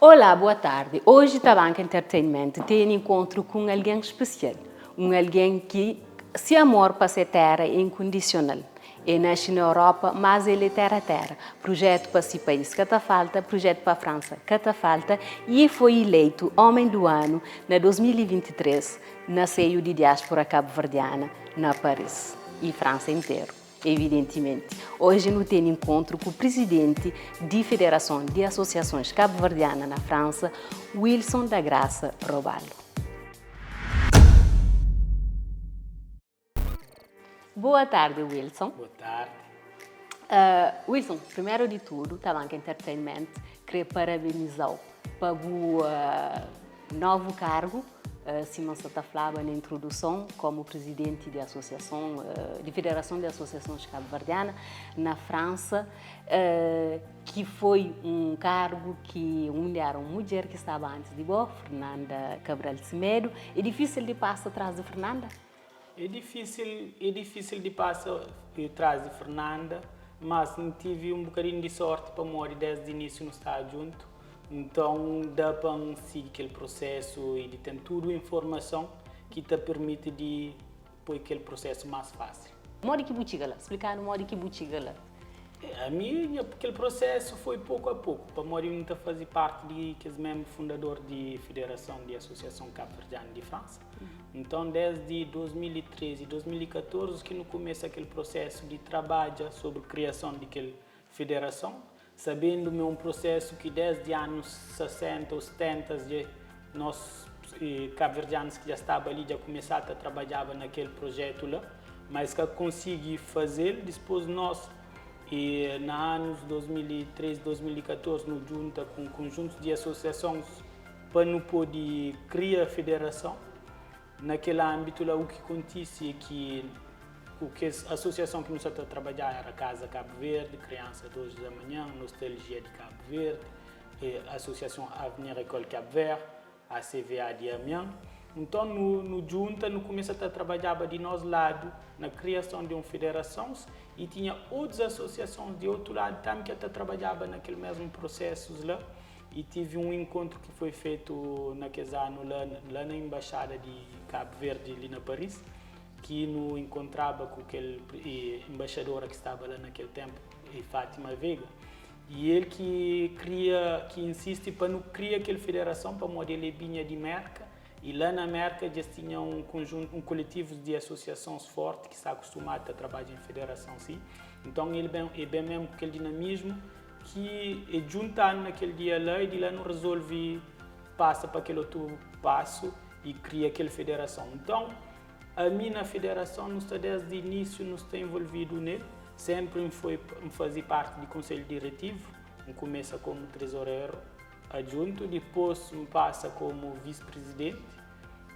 Olá, boa tarde. Hoje Tabanca Entertainment tem encontro com alguém especial. Alguém que se amor para ser terra é incondicional. É nasce na Europa, mas ele é terra a terra. Projeto para esse país que está falta, projeto para a França que está falta e foi eleito Homem do Ano na 2023 na seio de diáspora cabo-verdiana na Paris e França inteiro. Evidentemente. Hoje não tem encontro com o presidente da Federação de Associações Cabo-Verdiana na França, Wilson da Graça Robalo. Boa tarde, Wilson. Boa tarde. Wilson, primeiro de tudo, Tabanca Entertainment queria parabenizá-lo pelo novo cargo. Simão Sataflaba na introdução como presidente da Associação, de Federação de Associações Cabo-Verdiana na França, que foi um cargo que era uma mulher que estava antes de você, Fernanda Cabral Semedo. É difícil de passar atrás de Fernanda? É difícil de passar atrás de Fernanda, mas tive um bocadinho de sorte para morrer desde o início no estar junto. Então, dá para seguir aquele processo e de ter toda a informação que te permite de pôr aquele processo mais fácil. Modo que butigala, explicar no modo que butigala. A minha, aquele processo foi pouco a pouco. Para morrer, não fazer parte de que é mesmo fundador da Federação de Associação Cabo-Verdiana de França. Então, desde 2013 e 2014 que no começo aquele processo de trabalho sobre a criação daquela federação, sabendo que é um processo que desde anos 60 ou 70 nós cabo-verdianos que já estavam ali já começaram a trabalhar naquele projeto lá, mas que consegui fazer depois nós e na anos 2013, 2014 nos junta com conjuntos de associações para não poder criar a federação. Naquele âmbito lá o que acontece é que a associação que nós estamos a trabalhar era a Casa Cabo Verde, Criança 2 da Manhã, Nostalgia de Cabo Verde, a Associação Avenir École Cabo Verde, a CVA de Amiens. Então, no junta, no começo a trabalhar de nosso lado na criação de uma federação e tinha outras associações de outro lado também que trabalhava naquele mesmo processo lá. E tive um encontro que foi feito naquele ano lá na Embaixada de Cabo Verde, ali na Paris, que nos encontrava com aquele embaixadora que estava lá naquele tempo, Fátima Veiga, e ele que insiste para não criar aquela federação para modelo vinha de Merca, e lá na Merca já tinha um coletivo de associações fortes que está acostumado a trabalhar em federação, sim. Então ele é bem mesmo com aquele dinamismo que é juntando naquele dia lá e de lá não resolve passa para aquele outro passo e cria aquela federação. Então a minha federação, desde o início, nos está envolvido nele. Sempre foi fazer parte do conselho diretivo. Começa como tesoureiro adjunto, depois passa como vice-presidente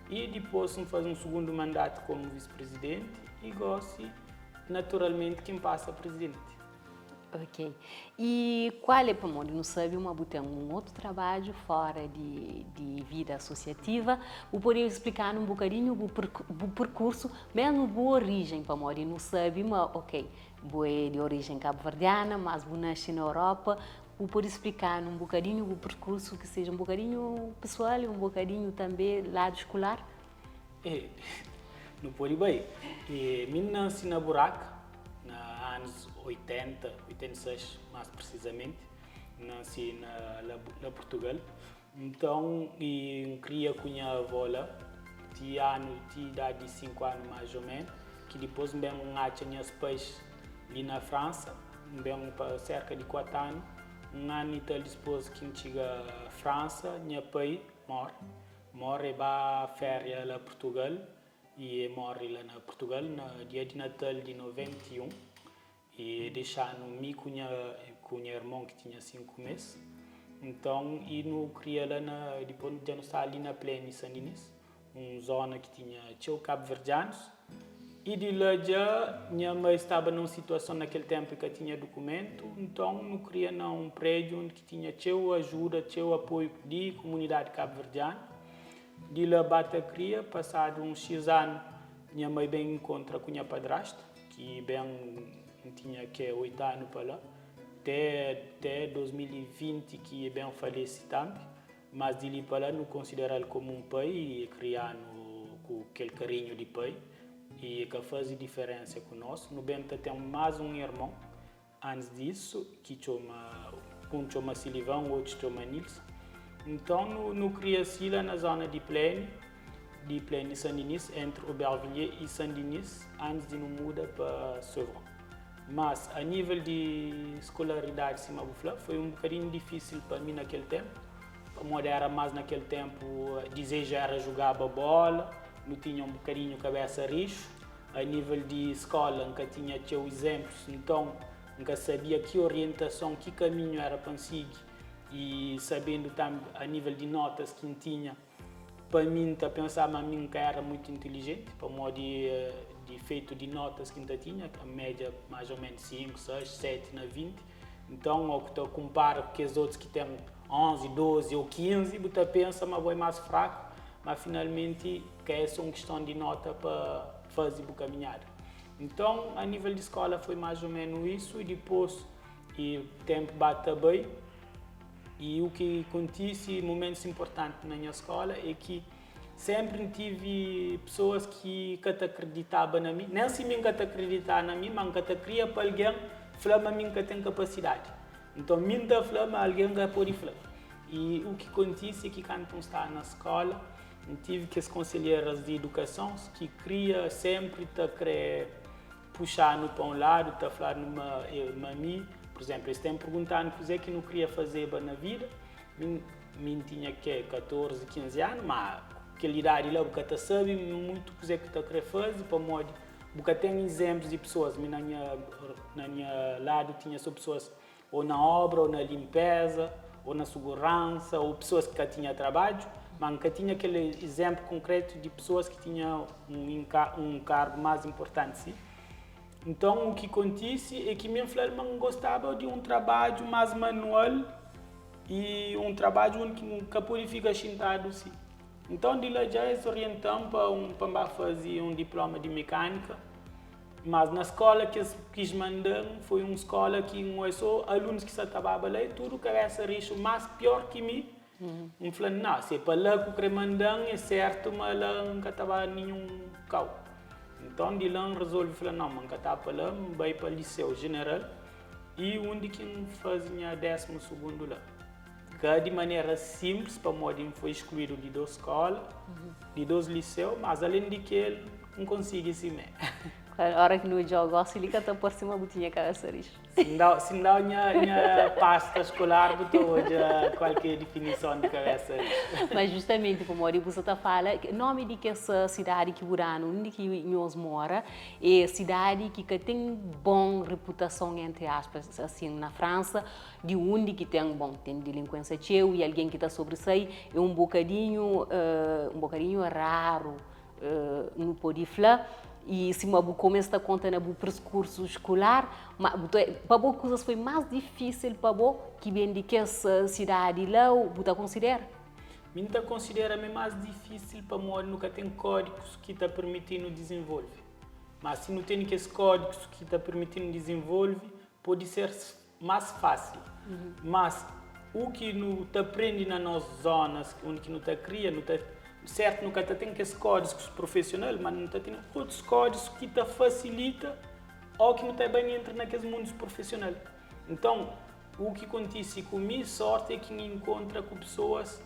e depois faz um segundo mandato como vice-presidente e gosta, naturalmente, quem passa a presidente. Ok. E qual é, para onde não sabe, um outro trabalho fora de vida associativa? Eu poderia explicar um bocadinho o percurso, mesmo boa origem, para onde não sabe, mas ok, boa é de origem cabo-verdiana, mas boa nasce na Europa. Eu poderia explicar um bocadinho o percurso que seja um bocadinho pessoal e um bocadinho também lado escolar? Não pode bem. Eu nasci na Buraca, nos anos 80, 86 mais precisamente, nasci na Portugal. Então, eu queria com a minha avó lá, tinha idade de 5 anos mais ou menos, que depois me acha meus pais ali na França, me para cerca de 4 anos. Um ano e tal depois que chega à França, meu pai morre para férias lá em Portugal e morre lá na Portugal no dia de Natal de 91 e deixando-me com o irmão que tinha 5 meses. Então, eu não queria lá depois já não estava ali na Plena Sandinês, uma zona que tinha cabo-verdianos. E de lá já, minha mãe estava numa situação naquele tempo que tinha documento, então não queria um prédio onde tinha ajuda, apoio da comunidade cabo-verdiana. De lá bate a cria, passado uns X anos, minha mãe bem encontra com a minha padrasta, que bem tinha 8 anos para lá. até 2020 que é bem falecido também, mas de ali para lá não considero ele como um pai e criar com aquele carinho de pai e que faz diferença conosco. No Bento tem mais um irmão antes disso que chama Silivão, outro chama Nils. Então no cria-se lá na zona de Plene Saint-Denis, entre Aubervilliers e Saint-Denis, antes de não mudar para Sevron. Mas a nível de escolaridade, foi um bocadinho difícil para mim naquele tempo. Como era mais naquele tempo, desejo era jogar bola, não tinha um bocadinho cabeça rixo. A nível de escola, nunca tinha exemplos, então nunca sabia que orientação, que caminho era para seguir. E sabendo também a nível de notas que tinha, para mim, pensava a mim que era muito inteligente, para modo de feito de notas que ainda tinha, a média mais ou menos 5, 6, 7 na 20. Então, ao que eu comparo com os outros que têm 11, 12 ou 15, você pensa, mas vou mais fraco, mas finalmente que é só uma questão de nota para fazer o caminhar. Então, a nível de escola foi mais ou menos isso, e depois o tempo bate bem. E o que acontece, momentos importantes na minha escola, é que sempre tive pessoas que te acreditavam na mim, nem se mim que te acreditavam na mim, mas que te queria para alguém, falar a mim que tem capacidade. Então, mim da falar, alguém que pode falar. E o que acontece é que quando está na escola, tive que as conselheiras de educação que queria sempre te querer puxar no para um lado, te falar numa mim. Por exemplo, eles têm perguntado o que não queria fazer na vida. Eu tinha 14, 15 anos, mas aquela idade lá, você sabe muito o que você quer fazer, para modo, você tem exemplos de pessoas, na minha lado tinha só pessoas ou na obra, ou na limpeza, ou na segurança, ou pessoas que tinham trabalho, mas que tinha aquele exemplo concreto de pessoas que tinham um cargo mais importante. Sim? Então, o que acontece é que minha filha gostava de um trabalho mais manual e um trabalho onde nunca podia ficar sentado assim. Então, de lá já eles orientam para fazer um diploma de mecânica, mas na escola que eles quis mandar foi uma escola que não é só alunos que trabalhavam lá, e tudo que era rico, mais pior que mim. Eu falei, não, se é para lá que eu quero mandar, é certo, mas lá nunca estava nenhum carro. Então, de lá resolvi falar, não, mas estava para lá, vai para o Liceu General, e onde que fazia 12º lá. Que de maneira simples, para modo foi excluído de 2 escolas, de 2 liceus, mas além de que ele não conseguia se mesmo. A hora que no jogo, se liga até por cima, botinha cabeça rixa. Se não minha pasta escolar, botou qualquer definição de cabeça rixa. Mas justamente, como o você está falando, o nome de que essa cidade que Burano, onde que nós mora, é cidade que tem boa reputação, entre aspas, assim, na França, de onde que tem delinquência cheia e alguém que está sobressair, é um bocadinho raro, não pode falar. E se você começa a contar no percurso escolar, para você coisas foi mais difícil para você que vem de que essa cidade lá, você considera? Eu considero mais difícil para morar nunca tem códigos que está permitindo desenvolver. Mas se não tem aqueles códigos que está permitindo desenvolver, pode ser mais fácil. Mas o que não te aprende nas nossas zonas, onde não te cria, não te certo, nunca tem aqueles códigos profissionais, mas não tem outros códigos que te facilita ou que não tem bem entra naqueles mundos profissionais. Então, o que acontece comigo, sorte é que encontra com pessoas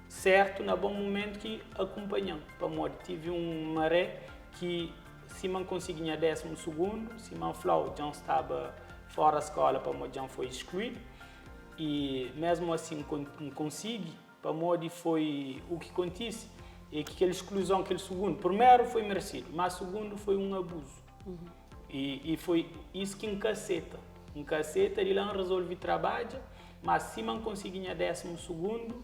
certo, no bom momento que acompanham. Para modo, tive um maré que se não conseguia 12º, se não falou, já estava fora da escola, para modo, já foi excluído. E mesmo assim, não consegui, para modo, foi o que acontece. E que aquela exclusão, aquele segundo, primeiro foi merecido, mas segundo foi um abuso. E foi isso que encaceta. Encaceta, ele não resolve trabalho, mas se não conseguia 12º,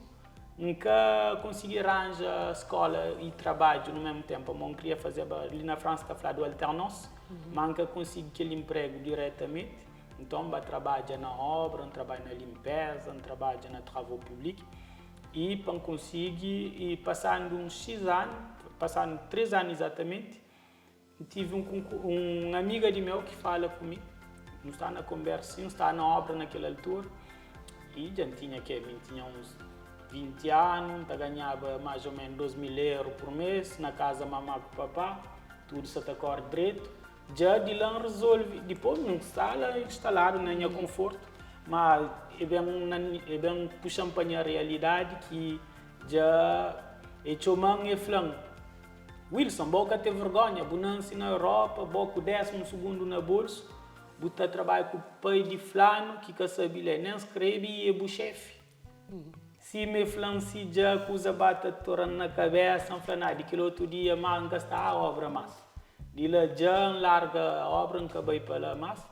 nunca consegui arranjar escola e trabalho no mesmo tempo. Eu não queria fazer, ali na França está falando do alternance, mas nunca consegui aquele emprego diretamente. Então, eu trabalho na obra, eu trabalho na limpeza, eu trabalho na travaux publics. E para conseguir, e passando uns X anos, passando 3 anos exatamente, tive uma amiga de meu que fala comigo, não está na conversa, não está na obra naquela altura. E já tinha uns 20 anos, ganhava mais ou menos 2.000 euros por mês, na casa mamá com o papá, tudo se está direito. Já de lá resolve, depois não está lá instalado na minha conforto, mas é bem puxando para a realidade que já é chomang e flan. Wilson, boca ter vergonha, bonança na Europa, boca 12º na bolsa, bota trabalho com o pai de flano, que quer saber, nem escreve e é o chefe. Se me flan se já coisa bata torando na cabeça, flan, de que outro dia manga está a obra mais. De lá já larga a obra, não acabei para lá mais.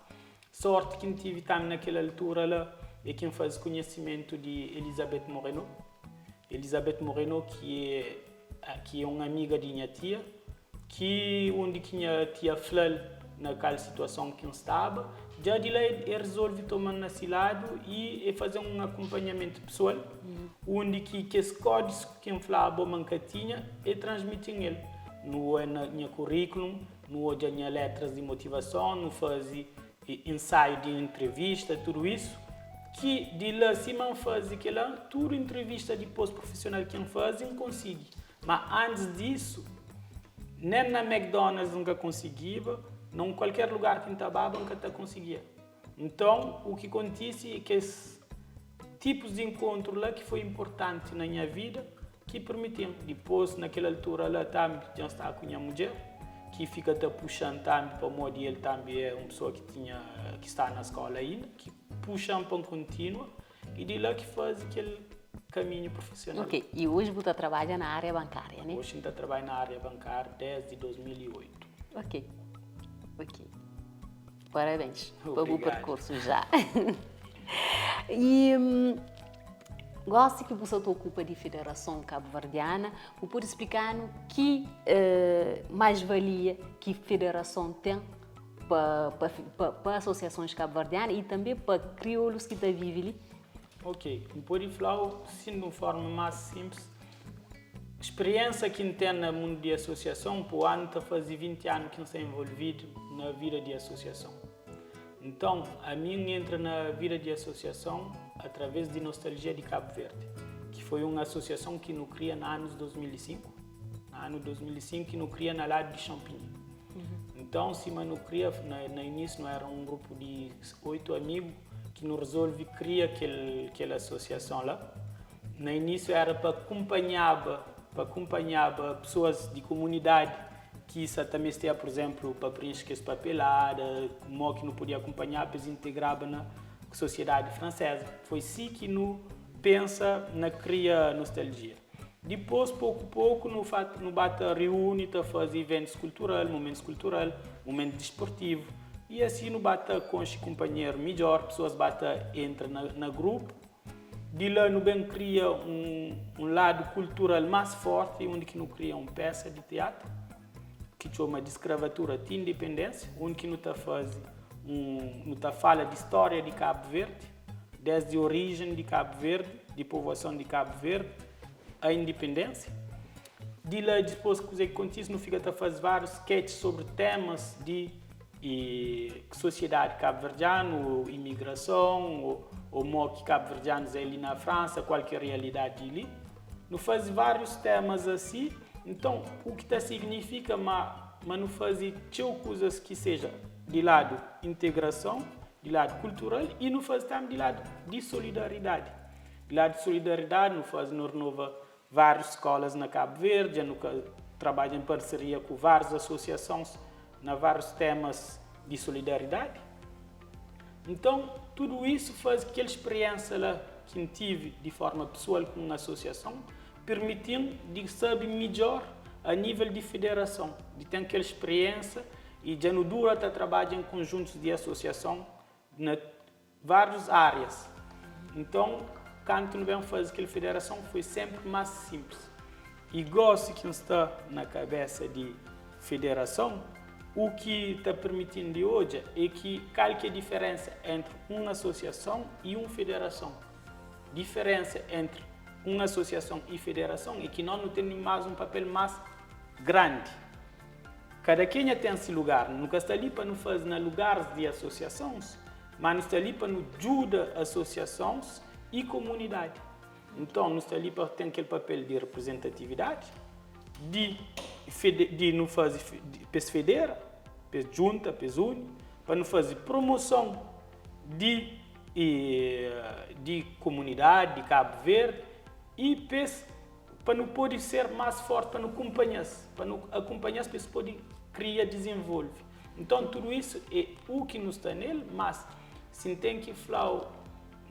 Sorte que não tive também naquela altura lá, é quem faz conhecimento de Elisabeth Moreno. Elisabeth Moreno, que é uma amiga de minha tia, onde minha tia falou naquela situação que estava, já de lá resolve tomar nesse lado e fazer um acompanhamento pessoal, onde que esse código que falava manca tinha e transmitem ele. No minha currículo, no minha letras de motivação, no fazer ensaio de entrevista, tudo isso. Que de lá cima faz aquela tudo entrevista de pós-profissional que fazem consigo. Mas antes disso, nem na McDonald's nunca conseguia, não em qualquer lugar que estava nunca conseguia. Então, o que acontece é que esses tipos de encontro lá que foi importante na minha vida, que permitiam. Depois, naquela altura lá também já estava com a minha mulher, que fica puxando também para o modo ele também é uma pessoa que está na escola ainda, que puxam para contínuo e de lá que faz aquele caminho profissional. Ok, e hoje você trabalha na área bancária, né? Hoje eu trabalho na área bancária desde 2008. Ok. Parabéns pelo percurso já. E gosto que você ocupa de Federação Cabo-Verdiana, você pode explicar que mais-valia que a Federação tem para associações cabo-verdianas e também para crioulos que vivem ali? Ok, pode falar sim, de uma forma mais simples. A experiência que tem no mundo de associação, por ano, faz 20 anos que estou envolvido na vida de associação. Então, a mim entra na vida de associação através de Nostalgia de Cabo Verde, que foi uma associação que nos cria no ano 2005. No ano 2005, que nos cria na lado de Champigny. Então, se não cria, no início, não era um grupo de 8 amigos que nos resolve criar aquela associação lá. No início era para acompanhar pessoas de comunidade que também esteja, por exemplo, para preencher essa papelada, como que não podia acompanhar, para se integrar na sociedade francesa. Foi assim que nos pensa na cria nostalgia. Depois, pouco a pouco, no bate reúne, faz eventos culturais, momentos desportivos. E assim, no bate com os companheiros melhor, pessoas entram na grupo. De lá, no bem cria um lado cultural mais forte, onde que não cria uma peça de teatro, que chama de escravatura de independência, onde que não fala de história de Cabo Verde, desde a origem de Cabo Verde, de povoação de Cabo Verde, a independência. De lá, depois que acontece, não fica a fazer vários sketches sobre temas de sociedade cabo-verdiana, imigração, ou modo que cabo-verdianos é ali na França, qualquer realidade ali. Não faz vários temas assim. Então, o que significa, mas não fazer coisas que seja de lado integração, de lado cultural e não faz também de lado de solidariedade. De lado de solidariedade, não faz no renova várias escolas na Cabo Verde, trabalha em parceria com várias associações na vários temas de solidariedade. Então, tudo isso faz aquela experiência lá que tive de forma pessoal com uma associação, permitindo de saber melhor a nível de federação, de ter aquela experiência e já no dura trabalhar em conjuntos de associação na várias áreas. Então, quando não vem fazer aquela federação, foi sempre mais simples. E gosto que está na cabeça de federação, o que está permitindo de hoje é que qual que é a diferença entre uma associação e uma federação. A diferença entre uma associação e federação é que nós não temos mais um papel mais grande. cada quem tem esse lugar. Nunca está ali para nos fazer nos lugares de associações, mas está ali para nos ajudar associações e comunidade. Então, nós está ali para ter aquele papel de representatividade, de nos fazer, para se federar, para junta, para se unir, para nos fazer promoção de comunidade de Cabo Verde e para não poder ser mais forte, para não acompanhar, para poder criar, desenvolver. Então, tudo isso é o que nos está nele, mas se tem que falar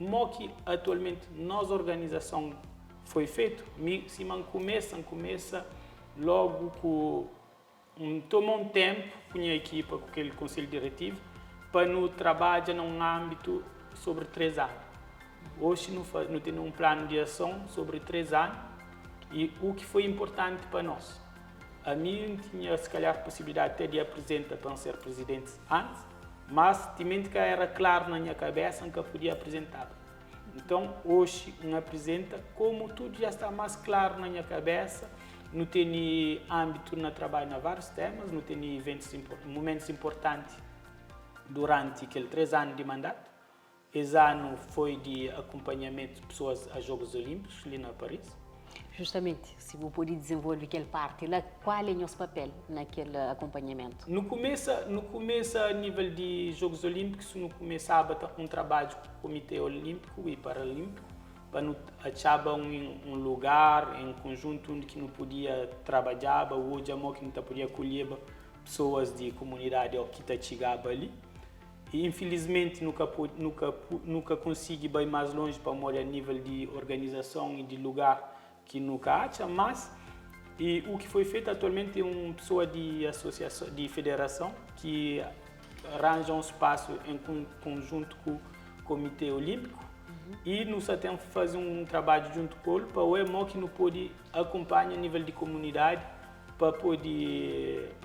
o que atualmente nossa organização foi feito, se man começa logo com toma um tempo com a equipa, com aquele conselho diretivo, para não trabalhar num âmbito sobre 3 anos. Hoje não temos um plano de ação sobre 3 anos e o que foi importante para nós. A mim tinha, se calhar, possibilidade até de apresentar para ser presidente antes, mas também que era claro na minha cabeça que eu podia apresentar. Então, hoje, eu apresenta como tudo já está mais claro na minha cabeça, não tem âmbito na trabalho em vários temas, não tem momentos importantes durante aqueles 3 anos de mandato. Esse ano foi de acompanhamento de pessoas a Jogos Olímpicos, ali na Paris. Justamente, se você pode desenvolver aquela parte, lá, qual é o nosso papel naquele acompanhamento? No começo, a nível de Jogos Olímpicos, no começava um trabalho com o Comitê Olímpico e Paralímpico, para achar um lugar em conjunto onde que não podia trabalhar, ou que não podia acolher pessoas de comunidade ou que chegava ali. E infelizmente nunca consegui ir mais longe para morar a nível de organização e de lugar que nunca acha, mas o que foi feito atualmente é uma pessoa de associação, de federação, que arranja um espaço em conjunto com o Comitê Olímpico e nós temos que fazer um trabalho junto com ele para o EMO que nos pode acompanhar a nível de comunidade para poder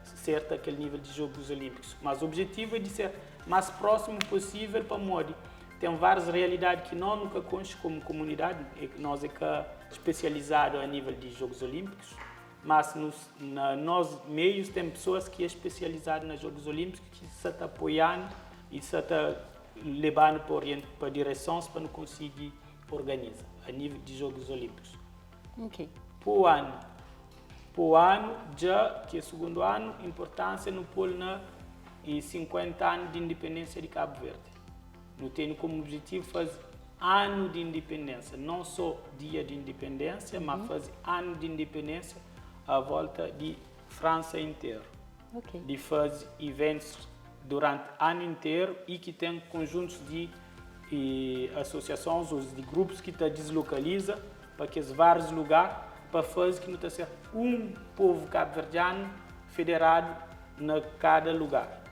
ser aquele nível de Jogos Olímpicos. Mas o objetivo é de ser mais próximo possível para Modi. Tem várias realidades que nós nunca conhecemos como comunidade, nós é especializado a nível de Jogos Olímpicos, mas nos meios tem pessoas que é especializadas nos Jogos Olímpicos, que se está apoiando e se está levando para direções para não conseguir organizar a nível de Jogos Olímpicos. Ok. Por ano, já que é o segundo ano, importância no polo na 50 anos de independência de Cabo Verde. Não tenho como objetivo fazer ano de independência, não só dia de independência, mas fazer ano de independência à volta de França inteira. Okay. De fazer eventos durante o ano inteiro e que tem conjuntos de associações ou de grupos que te deslocaliza para que vários lugares para fazer que não está ser um povo cabo-verdiano federado na cada lugar.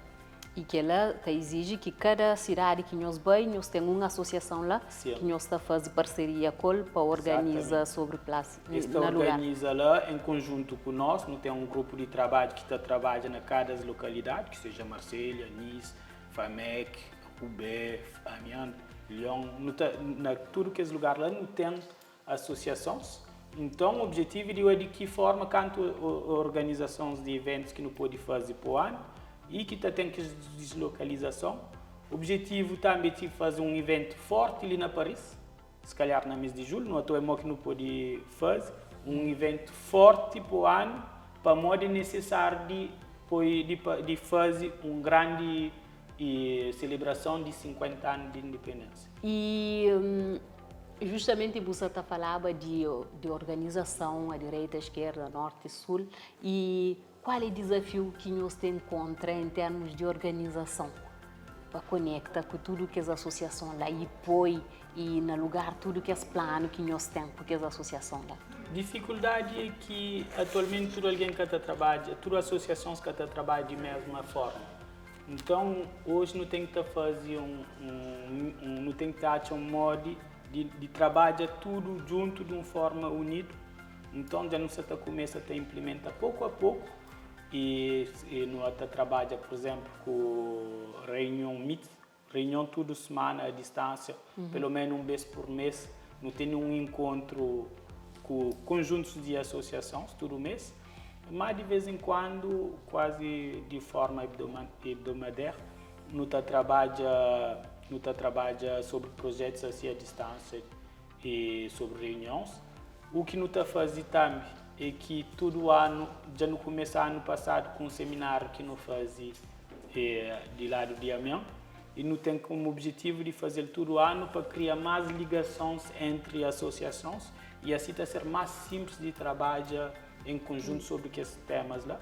E que ela exige que cada cidade que nós nós tem uma associação lá, Sim. que nós está fazendo parceria com ele para organizar sobre place Esta organiza lá em conjunto com nós, não tem um grupo de trabalho que está trabalha na cada localidade, que seja Marselha, Nice, Famec, Roubaix, Amiens, Lyon, tudo que é lugar lá não tem associações. Então, o objetivo é de que forma quanto organizações de eventos que não pode fazer por ano e que tem que deslocalização. O objetivo também é fazer um evento forte ali na Paris, se calhar no mês de julho, não é que não pode fazer um evento forte por ano para modo necessário de fazer uma grande celebração de 50 anos de independência. E justamente você falava de organização à direita, à esquerda, norte e sul, e qual é o desafio que nós temos contra em termos de organização para conectar com tudo que as associações lá e põe e no lugar tudo que é plano que nós temos com as associações lá? Dificuldade é que atualmente todo alguém que está trabalhando, todas as associações que estão trabalhando de mesma forma. Então hoje não tem que fazer não tem que achar um modo de trabalhar tudo junto de uma forma unida. Então já não se começa a implementar pouco a pouco e não está trabalha, por exemplo, com reunião toda semana à distância, pelo menos uma vez por mês, não tem um encontro com conjuntos de associações todo mês. Mas de vez em quando, quase de forma hebdomadária, nós trabalha sobre projetos assim à distância e sobre reuniões. O que nós fazemos também é que todo ano, já no começo do ano passado, com um seminário que nós fazemos de lado de Amiens, e nós temos como objetivo de fazer todo ano para criar mais ligações entre associações e assim está ser mais simples de trabalhar em conjunto sobre esses temas lá.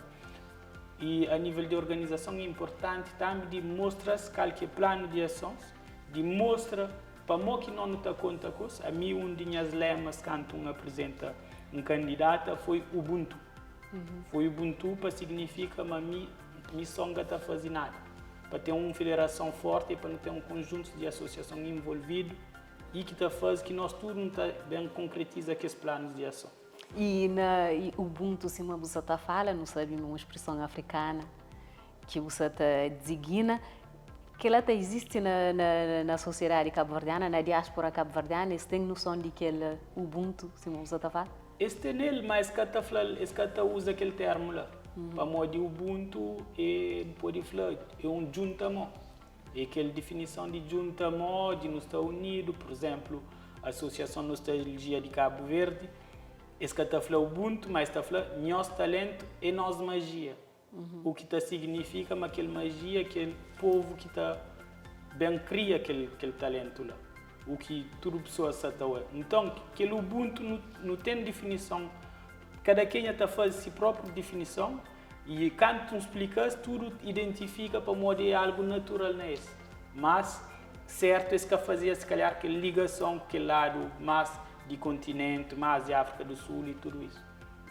E a nível de organização é importante também de mostrar qualquer plano de ações, de mostrar para mim que não está conta com isso. A mim, um dos meus lemas quando um apresenta um candidato foi Ubuntu. Foi Ubuntu para significa que a minha missão não está fazendo nada. Para ter uma federação forte e para não ter um conjunto de associações envolvido e que faz que nós tudo não está bem concretiza aqueles planos de ação. E o Ubuntu, se você está falando, não sabe uma expressão africana que você está designa, que ela existe na sociedade cabo-verdiana, na diáspora cabo-verdiana, você tem noção de que ele Ubuntu, se você está falando? Este nele, mas que usa aquele termo lá. Para mim, de Ubuntu pode falar é um juntamento. É aquela definição de juntamento de nos Estados Unidos, por exemplo, a Associação Nostalgia de Cabo Verde. Esse que está falando Ubuntu, mas está falando nosso talento e nossa magia. O que significa aquela magia, aquele povo que está bem cria aquele talento lá. O que toda pessoa está. Então, aquele Ubuntu não tem definição. Cada quem está fazendo a sua própria definição e quando tu explicas, tudo identifica para modo algo natural nesse. Mas, certo, é que fazia se calhar aquela ligação, aquele lado mais de continente, mais de África do Sul e tudo isso.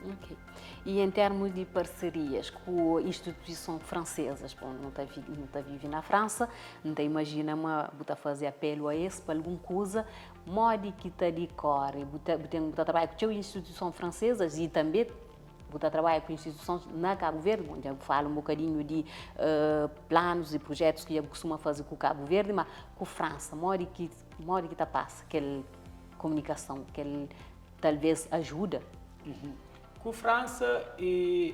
Okay. E em termos de parcerias com instituições francesas, bom, não está vive na França, não te imagina você fazer apelo a esse para alguma coisa, modo que está de cor, você trabalha com instituições francesas e também você trabalha com instituições na Cabo Verde, onde eu falo um bocadinho de planos e projetos que eu costumo fazer com o Cabo Verde, mas com a França, modo que está passa, aquela comunicação, que talvez ajuda. Com a França é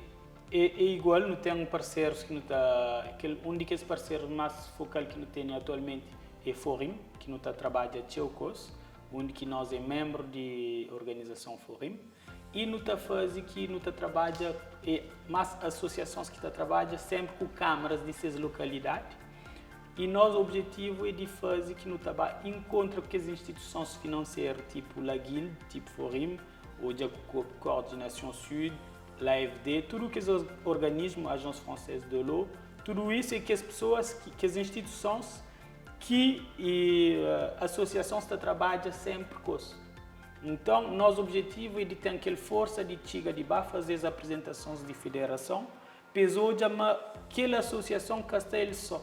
igual, não tem parceiros que não está, um dos parceiros mais focal que não tem atualmente é Forim, que não está trabalha Tcheucos, onde que nós é membro de organização Forim, e não está fazendo que não está trabalha mais associações que está trabalha sempre com câmaras dessas localidades. E nosso objetivo é de fazer que não trabalha encontra com as instituições financeiras tipo la Guilde, tipo Forim, ou de Coordenação Sud, l'AFD, tudo que os organismos, a Agência Française de l'Eau, tudo isso é que as pessoas, que as instituições, que associações que trabalham sempre com isso. Então, nosso objetivo é de ter aquela força de chegar de baixo, fazer as apresentações de federação, pesou de aquela associação que está ele só.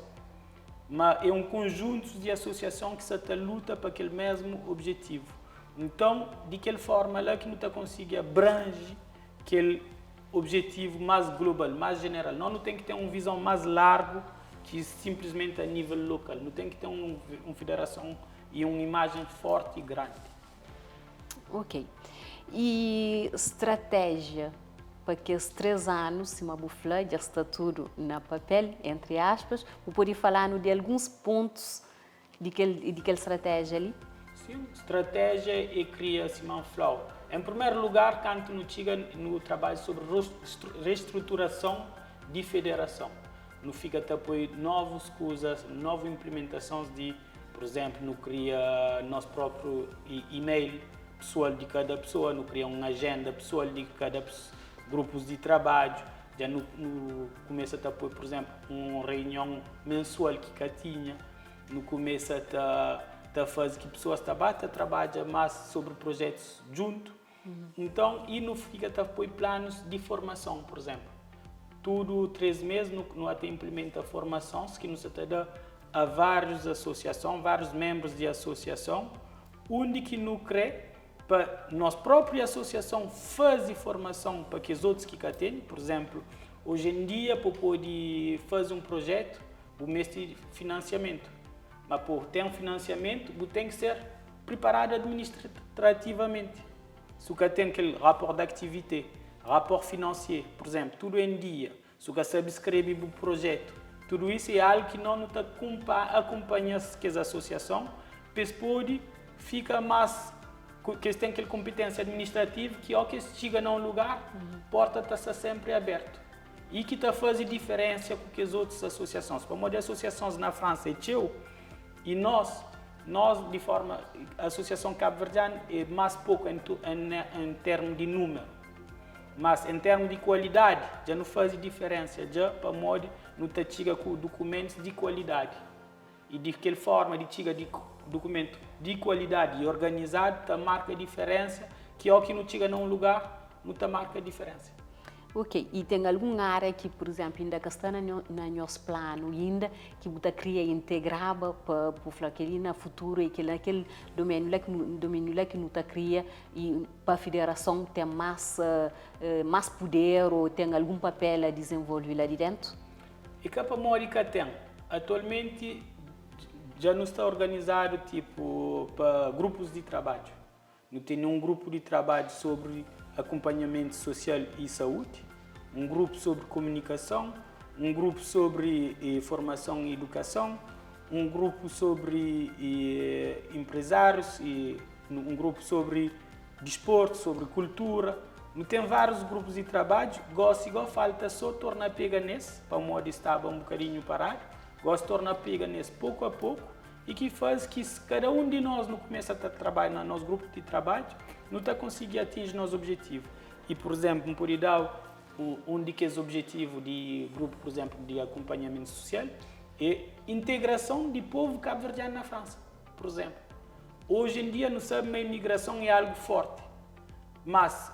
Mas é um conjunto de associações que está luta para aquele mesmo objetivo. Então, de que forma lá que não consegue abranger aquele objetivo mais global, mais geral. Não tem que ter uma visão mais larga que simplesmente a nível local. Não tem que ter uma federação e uma imagem forte e grande. Ok. E estratégia para que esses 3 anos, se uma bufla já está tudo na papel, entre aspas, eu poderia falar de alguns pontos de aquela estratégia ali? Sim, estratégia é criar Simão Flow. Em primeiro lugar, quando nos chega no trabalho sobre reestruturação de federação, não fica apoio novas coisas, novas implementações de, por exemplo, não cria nosso próprio e-mail pessoal de cada pessoa, não cria uma agenda pessoal de cada grupos de trabalho, já no começa a apoio, por exemplo, uma reunião mensual que tinha, no começo faz que pessoas trabalham mais sobre projetos junto. Então, e não fica apoio planos de formação, por exemplo. Tudo 3 meses não até implementa formações que nos dá a várias associações, vários membros de associação, onde que não crê para nossa própria associação fazer formação para que os outros que têm, por exemplo, hoje em dia para poder fazer um projeto, o mês de financiamento. Mas por ter um financiamento, tem que ser preparado administrativamente. Se o tem aquele rapport de atividade, rapport financeiro, por exemplo, tudo em dia, se você sabe escrever o projeto, tudo isso é algo que não está acompanha que as associações, pois pode ficar mais que tem aquela competência administrativa que ao que chega num lugar, a porta está sempre aberta. E que está fazendo diferença com as outras associações. Como as associações na França é teu, e nós de forma, a Associação Cabo-Verdiana é mais pouco em termos de número, mas em termos de qualidade, já não faz diferença, já para modo não está chega com documentos de qualidade. E de que forma de chega de documento de qualidade e organizado, está marca a diferença, que ao que não chega num lugar, não está marca a diferença. Ok, e tem alguma área que, por exemplo, ainda que está no nosso plano, ainda que você queria integrar para o futuro e que naquele domínio que não está cria e para a federação tem mais poder ou tem algum papel a desenvolver lá de dentro? E que para Mórica tem, atualmente já não está organizado tipo para grupos de trabalho. Não tem um grupo de trabalho sobre acompanhamento social e saúde, um grupo sobre comunicação, um grupo sobre formação e educação, um grupo sobre empresários, e um grupo sobre desporto, sobre cultura. Não tem vários grupos de trabalho, gosto igual falta só tornar pega nesse, para o modo estava um bocadinho parado, gosto de tornar pega nesse pouco a pouco, e que faz que cada um de nós não começa a trabalhar no nosso grupo de trabalho, não está conseguindo atingir nosso objetivo. E, por exemplo, por dar um dos objetivos do grupo, por exemplo, de acompanhamento social, é integração de povo cabo-verdiano na França, por exemplo. Hoje em dia, não sabe, a imigração é algo forte, mas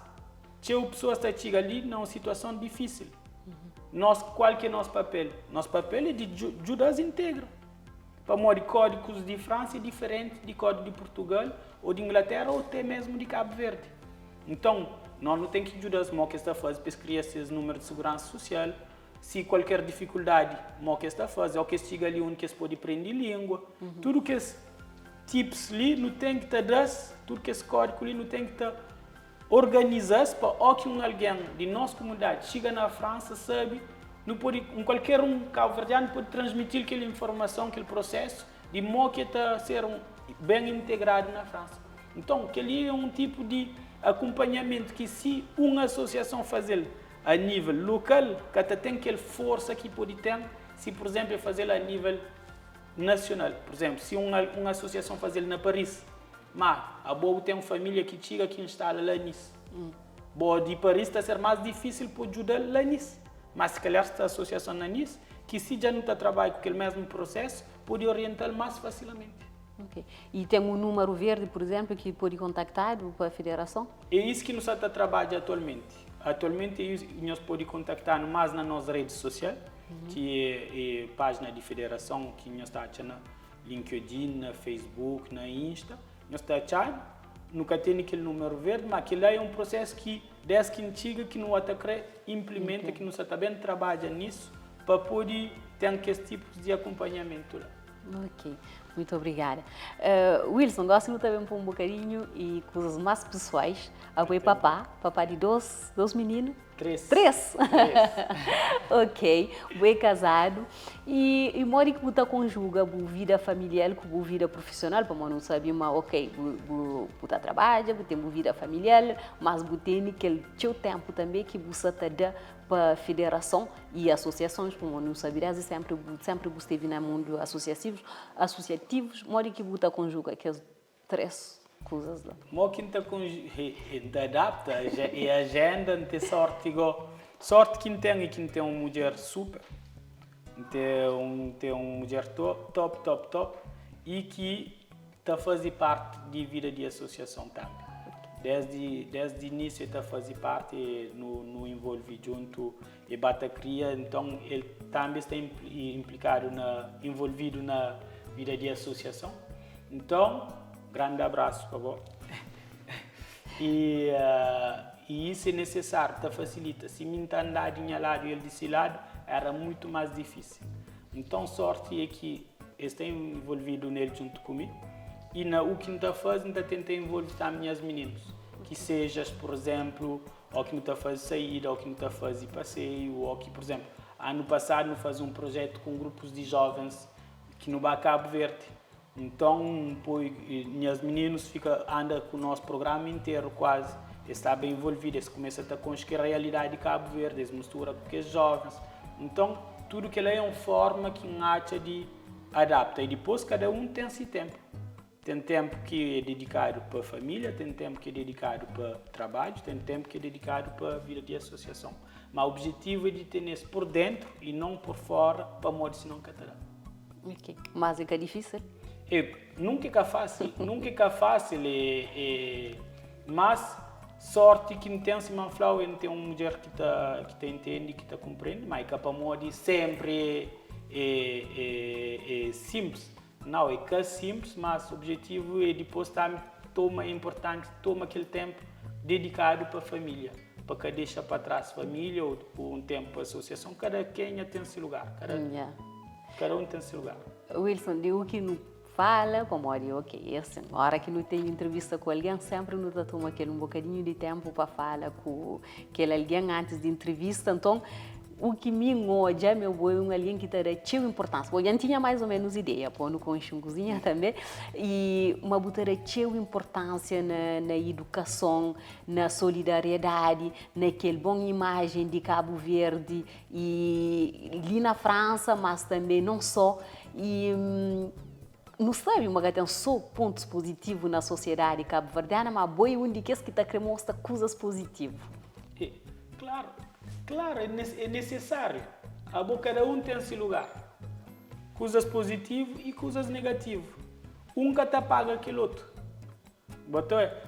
se a pessoa está ali numa situação difícil, qual que é o nosso papel? Nosso papel é de ajudar as integrar. Para modo códigos de França é diferente de código de Portugal ou de Inglaterra ou até mesmo de Cabo Verde. Então, nós não temos que ajudar o que está a fazer para criar esses números de segurança social. Se qualquer dificuldade, o que está a fazer, ou que chega ali onde se pode aprender língua, tudo que esses tipos ali não tem que estar tudo que esse código ali não tem que estar organizado para que alguém de nossa comunidade chega na França, sabe, não pode, qualquer cabo-verdiano pode transmitir aquela informação, aquele processo, de modo que está a ser bem integrado na França. Então, aquele é um tipo de acompanhamento que se uma associação fazer a nível local, que até tem aquela força que pode ter, se, por exemplo, fazer a nível nacional. Por exemplo, se uma associação fazer na Paris, mas a boa tem uma família que chega que instala lá nisso. Boa de Paris está a ser mais difícil para ajudar lá nisso. Mas se calhar esta associação na NIS, que se já não está a trabalhar com aquele mesmo processo, pode orientar mais facilmente. Okay. E tem um número verde, por exemplo, que pode contactar para a federação? É isso que nós estamos a trabalhar atualmente. Atualmente, nós podemos contactar mais nas nossas redes sociais, que é a página de federação, que nós estamos na LinkedIn, na Facebook, na Insta. Nós estamos a nunca tem aquele número verde, mas aquele lá é um processo que, desde que antiga, que não até implementa, que não está bem trabalha nisso, para poder ter esse tipo de acompanhamento lá. Ok, muito obrigada. Wilson, gosto muito também um bocadinho e coisas mais pessoais. Apoio papá de dois meninos? Três? Ok, bem casado. E mora que você conjuga a vida familiar com a vida profissional, para não saber, mas ok, você trabalha, você tem uma vida familiar, mas você tem aquele seu tempo também que você dá para a federação e associações, como não saberás, sempre você esteve no mundo associativos, mora que você conjuga aquelas três coisas lá. Mo que adapta e a agenda tem sorte que tem uma mulher super, tem uma mulher top e que está fazendo parte da vida de associação também. Desde o início está fazendo parte no envolvido junto e bata cria, então ele também está envolvido na vida de associação. Então, grande abraço, por favor. E isso é necessário, está facilita. Se me andar de um lado e ele desse lado, era muito mais difícil. Então, sorte é que está envolvido nele junto comigo. E o que está fazendo, está tentando envolver também as meninas. Que sejas, por exemplo, ou que não está a fazer saída, ou que não está a fazer passeio, ou que, por exemplo, ano passado não faz um projeto com grupos de jovens que no Cabo Verde. Então, as meninos andam com o nosso programa inteiro quase, está bem envolvido, eles começam a conhecer a realidade de Cabo Verde, eles misturam com os jovens. Então, tudo que é uma forma que acha de adapta. E depois cada um tem esse tempo. Tem tempo que é dedicado para a família, tem tempo que é dedicado para trabalho, tem tempo que é dedicado para a vida de associação. Mas o objetivo é de ter isso por dentro e não por fora, para modo se não catará. Ok. Mas é difícil? Nunca é fácil, mas sorte que não tem assim uma flauta, não tem uma mulher que te entende, que te compreende, mas que para modo sempre é simples. Não, é que é simples, mas o objetivo é depois toma importante, toma aquele tempo dedicado para a família, para que deixa para trás a família ou um tempo para a associação, cada quem tem seu lugar, cada um tem seu lugar. Wilson, de o que não fala, como eu digo, ok, assim, na hora que não tem entrevista com alguém, sempre não toma aquele um bocadinho de tempo para falar com aquele alguém antes de entrevista, então o que me incomoda, meu boi, alguém que terá tão importância. Eu tinha mais ou menos ideia, pô, no cozinha também, e uma botará tão importância na educação, na solidariedade, naquele boa imagem de Cabo Verde e ali na França, mas também não só. E não sabe, mas tem só pontos positivos na sociedade cabo-verdiana, mas boi onde que está querendo mostrar coisas positivas. Claro, é necessário. Cada um tem seu lugar. Coisas positivas e coisas negativas. Um que está paga aquele outro.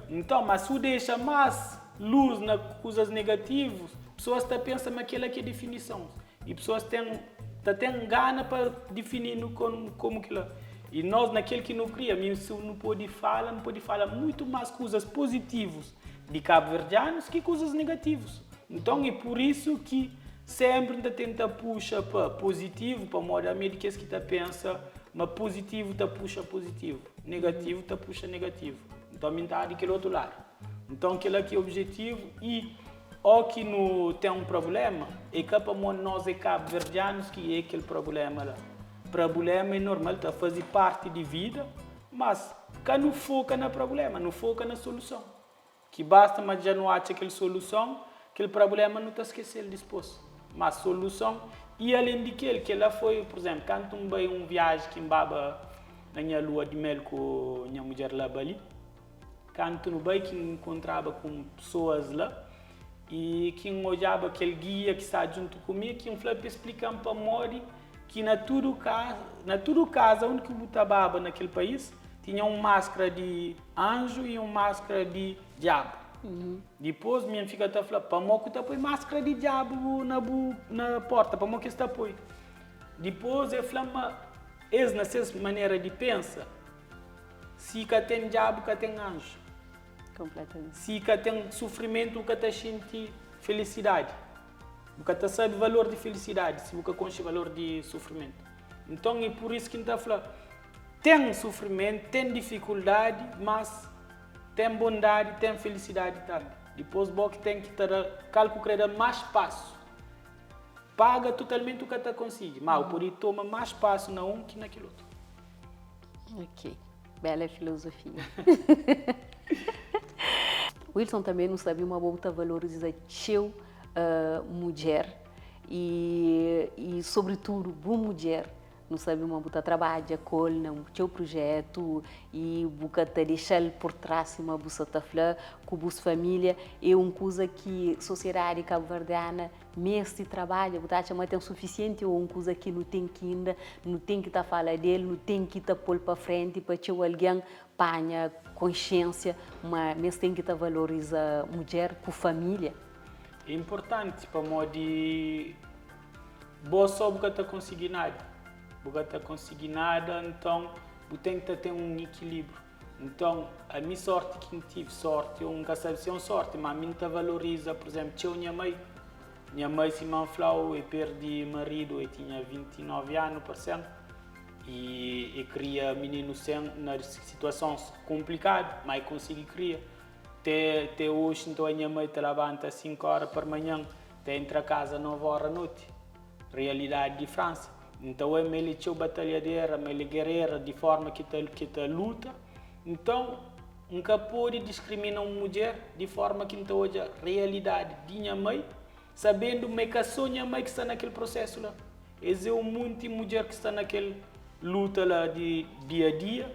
Então, mas se deixa mais luz nas coisas negativas, pessoas estão pensando naquela que é definição. E pessoas têm gana para definir como que é. E nós, naquele que não cria, mesmo não pode falar muito mais coisas positivas de cabo-verdianos que coisas negativas. Então é por isso que sempre tenta puxar para positivo, para modo a medida que está pensa, mas positivo está puxa positivo, negativo está puxa negativo. Então a está daquele outro lado. Então aquele aqui é o objetivo e o que não tem um problema é que para nós é cabo-verdianos que é aquele problema lá. O problema é normal, está a fazer parte de vida, mas que não foca no problema, não foca na solução. Que basta, mas já não acha aquela solução, aquele problema não está esquecendo depois. Mas a solução, e além de que ela foi, por exemplo, quando um vai um viagem que embaba na minha lua de mel com a minha mulher lá ali, quando um vai que encontrava com pessoas lá, e que olhava aquele guia que está junto comigo, que falou para explicar para Mori que na tudo casa onde eu estava naquele país, tinha uma máscara de anjo e uma máscara de diabo. Depois minha filha está falando, para mim que está põe máscara de diabo na porta, para mim que está põe. Depois eu falei, mas nessa maneira de pensar, se que tem diabo, que tem anjo. Completamente. Se que tem sofrimento, que está sente felicidade. Você sabe o valor de felicidade, se você conhece o valor de sofrimento. Então é por isso que está falando, tem sofrimento, tem dificuldade, mas tem bondade, tem felicidade também. Depois você tem que calcular mais passo. Paga totalmente o que você consegue, mas por isso toma mais passo na um que naquele outro. Ok, bela filosofia. Wilson também não sabia uma boa valorizar mulher e sobretudo boa mulher não sabe uma boa trabalho com no seu projeto e boa deixar por trás uma boa tafla com boa família é uma coisa que a sociedade cabo-verdiana mesmo trabalha botar mas tem o suficiente ou uma coisa que não tem que ainda não tem que estar falar dele não tem que estar pôr para frente para que alguém panha consciência mas mesmo tem que estar valorizar mulher com família. É importante para modo de boa só porque está conseguir nada, porque está conseguir nada, então eu tenho que ter um equilíbrio. Então a minha sorte que tive sorte, eu nunca sabia se é uma sorte, mas a minha valoriza, por exemplo, tinha minha mãe se me falou, eu perdi marido, eu tinha 29 anos, por exemplo, e eu queria menino sem na situação complicada, mas consegui criar. Até hoje, então, a minha mãe te levanta às 5 horas por manhã, te entra a casa às 9 horas da noite. Realidade de França. Então, é meio batalhadeira, meio guerreira, de forma que te luta. Então, nunca pode discriminar uma mulher de forma que então hoje a realidade de minha mãe, sabendo que a sua minha mãe que está naquele processo lá. Esse é um monte de mulher que está naquela luta lá de dia a dia.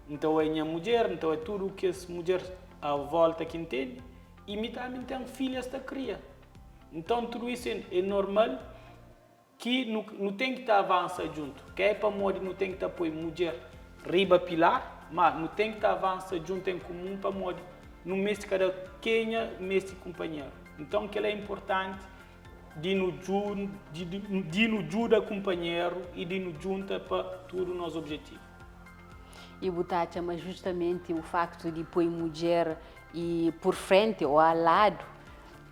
Então, é minha mulher, então é tudo o que as mulheres à volta que entende. E me também tem filhas da cria. Então, tudo isso é normal. Que não tem que estar avançar junto. Que é para morrer, não tem que estar apoio mulher riba pilar, mas não tem que estar avançar junto em comum para morrer. No mês de cada quenha, mês de companheiro. Então, que é importante de nos ajudar companheiro e de nos juntar para todo o nosso objetivo. E Butacha, mas justamente o facto de pôr mulher e por frente ou ao lado,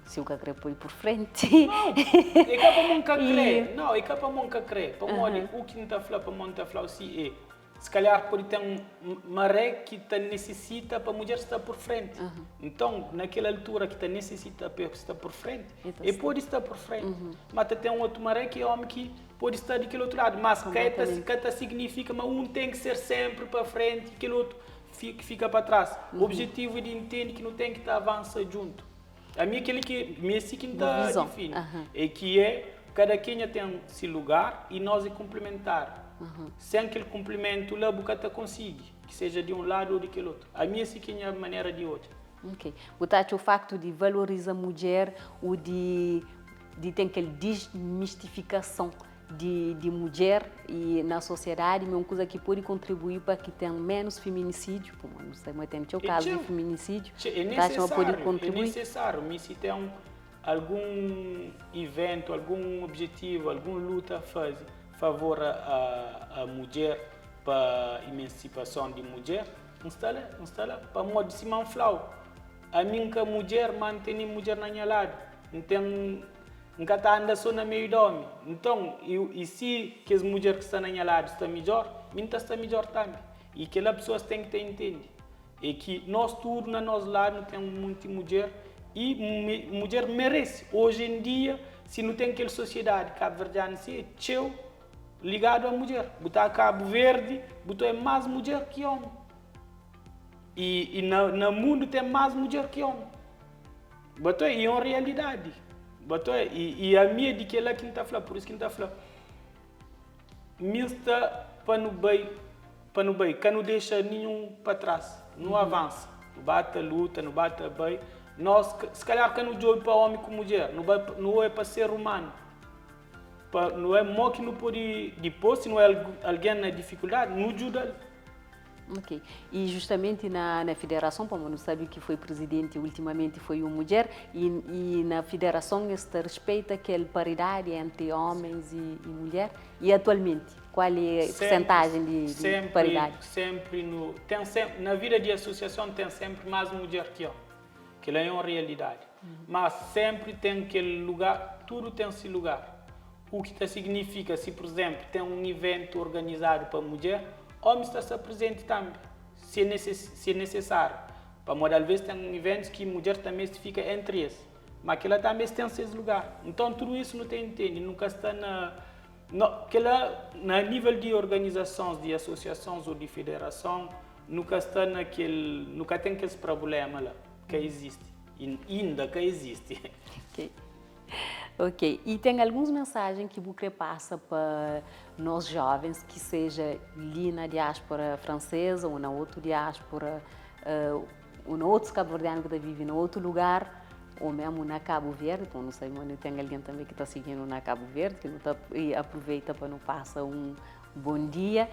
se o que quer pôr por frente. Não, é para nunca crer. Não, é para nunca crer. Para o que não está falando, para não está falando assim é. Se calhar pode ter uma maré que te necessita para a mulher estar por frente. Então, naquela altura que te necessita para estar por frente, e pode estar por frente. Mas tem um outro maré que é homem que pode estar daquele outro lado. Mas que significa que um tem que ser sempre para frente e aquele outro fica para trás. O objetivo é de entender que não tem que estar avançando junto. A mim aquele que me que está define é que cada quem tem seu lugar e nós é complementar. Sem aquele complemento lá você consegue, que seja de um lado ou daquele outro. A minha sim que é a maneira de hoje. Ok. O facto de valorizar a mulher ou de ter aquela desmistificação de mulher e na sociedade é uma coisa que pode contribuir para que tenha menos feminicídio, como não sei, mas tem o caso de feminicídio. É necessário, mas se tem algum evento, algum objetivo, alguma luta a fazer favor a mulher para a emancipação de mulher, não está lá para modo de se manflau. A minha mulher mantém a mulher na minha lado, então nunca está andando só na meio do homem. Então, e se que as mulheres que estão na minha lado estão melhor, minha está melhor também. E aquelas pessoas têm que entender. É que nós tudo na nosso lado temos muita mulher e mulher merece. Hoje em dia, se não tem aquela sociedade cabo-verdiana, se é ligado à mulher. Botar Cabo Verde, botar mais mulher que homem. E no mundo tem mais mulher que homem. Botou é uma realidade. E a minha de que ela que não está falando, por isso que não está falando. Mista para no bem, que não deixa nenhum para trás, não avança. Não bate a luta, não bate a bem. Nós, se calhar, que não joga para homem com mulher, não é para ser humano. Não é mó que não pode depois, se não é alguém na dificuldade, não ajuda. Ok. E justamente na federação, como não sabe que foi presidente ultimamente foi uma mulher, e na federação se respeita aquela paridade entre homens e mulher. E atualmente, qual é a percentagem de paridade? Na vida de associação tem sempre mais mulher que homem, que é uma realidade. Mas sempre tem aquele lugar, tudo tem esse lugar. O que significa, se por exemplo tem um evento organizado para mulher, homem está presente também, se é necessário. Para modal vezes tem eventos que mulher também fica entre eles, mas que ela também tem seus lugares. Então tudo isso não tem entende, nunca está na nível de organizações, de associações ou de federação, nunca está nunca tem aqueles problemas lá que existe, ainda que existe. Okay. Ok, e tem algumas mensagens que você passa para nós jovens, que seja ali na diáspora francesa ou na outra diáspora, ou na outro cabo-verdiano que vive em outro lugar, ou mesmo na Cabo Verde, então não sei, mas tem alguém também que está seguindo na Cabo Verde, que não tá, e aproveita para não passar um bom dia.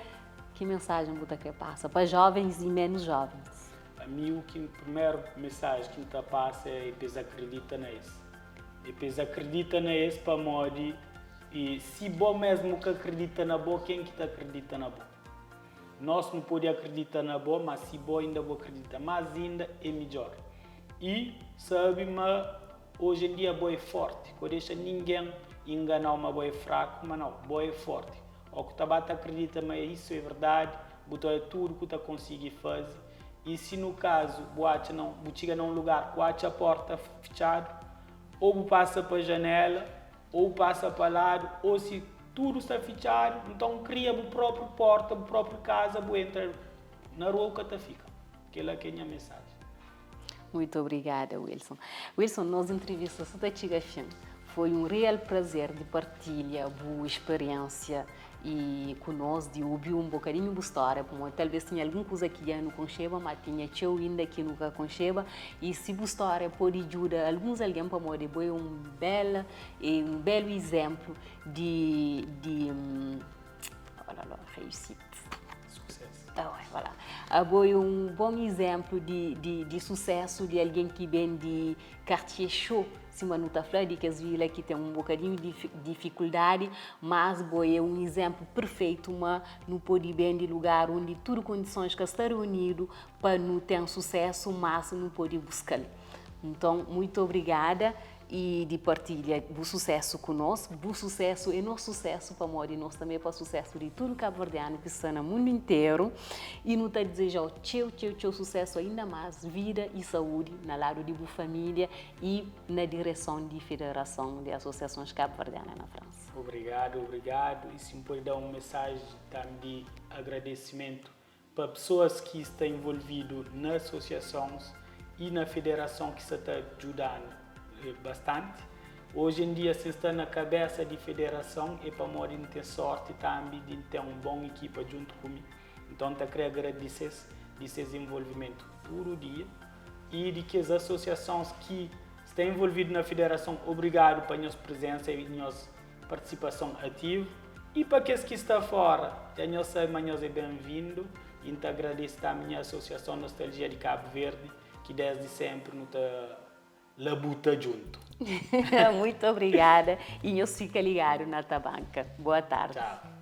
Que mensagem você quer passar para jovens e menos jovens? A mim, a primeira mensagem que me passa é que eles acreditam nisso. Eles acreditam nisso para morrer. E se bom mesmo que acredita na boa, quem que acredita na boa? Nós não podemos acreditar na boa, mas se bom ainda vou acreditar, mas ainda é melhor. E sabe, mas hoje em dia boa é forte, não deixa ninguém enganar uma boa é fraco, mas não, boa é forte. O que você acredita, mas isso é verdade, botar tudo que você consegue fazer E se no caso boate não chega num lugar com a porta fechada, ou passa para a janela, ou passa para o lado, ou se tudo está fechado, então cria a própria porta, a própria casa, entra na rua que está fica. Aquela é a minha mensagem. Muito obrigada, Wilson. Wilson, nossa entrevista está chegando ao fim. Foi um real prazer de partilhar a boa experiência e conosco de ouvir um bocadinho da história, como talvez tinha alguma coisa que já não concheba, mas tinha eu ainda que nunca concheba, e se a história pode ajudar alguns alguém para morrer, foi um belo exemplo de réussite. Voilà. Foi um bom exemplo de sucesso de alguém que vem de quartier chaud, se não está falando de que as vilas que tem um bocadinho de dificuldade, mas é um exemplo perfeito, mas não pode bem de lugar onde tudo condições que estão reunidas para não ter sucesso, mas não pode buscar. Então, muito obrigada e de partilha do sucesso conosco, do sucesso e nosso sucesso para nós e nós também para o sucesso de todo cabo-verdiano que está no mundo inteiro e não está desejando teu sucesso ainda mais, vida e saúde na lado de boa família e na direção de Federação de Associações Cabo-Verdianas na França. Obrigado. E se me pode dar uma mensagem também de agradecimento para pessoas que estão envolvidas nas associações e na federação que está ajudando bastante. Hoje em dia, se está na cabeça de federação, é para nós ter sorte também de ter uma boa equipa junto comigo. Então, eu quero agradecer esse desenvolvimento todo dia e de que as associações que estão envolvidas na federação, obrigado pela nossa presença e nossa participação ativa. E para aqueles que estão fora, a nossa é bem-vindo. Então, agradeço também a Associação Nostalgia de Cabo Verde, que desde sempre nos labuta junto. Muito obrigada e eu fico ligado na Tabanca. Boa tarde. Tchau.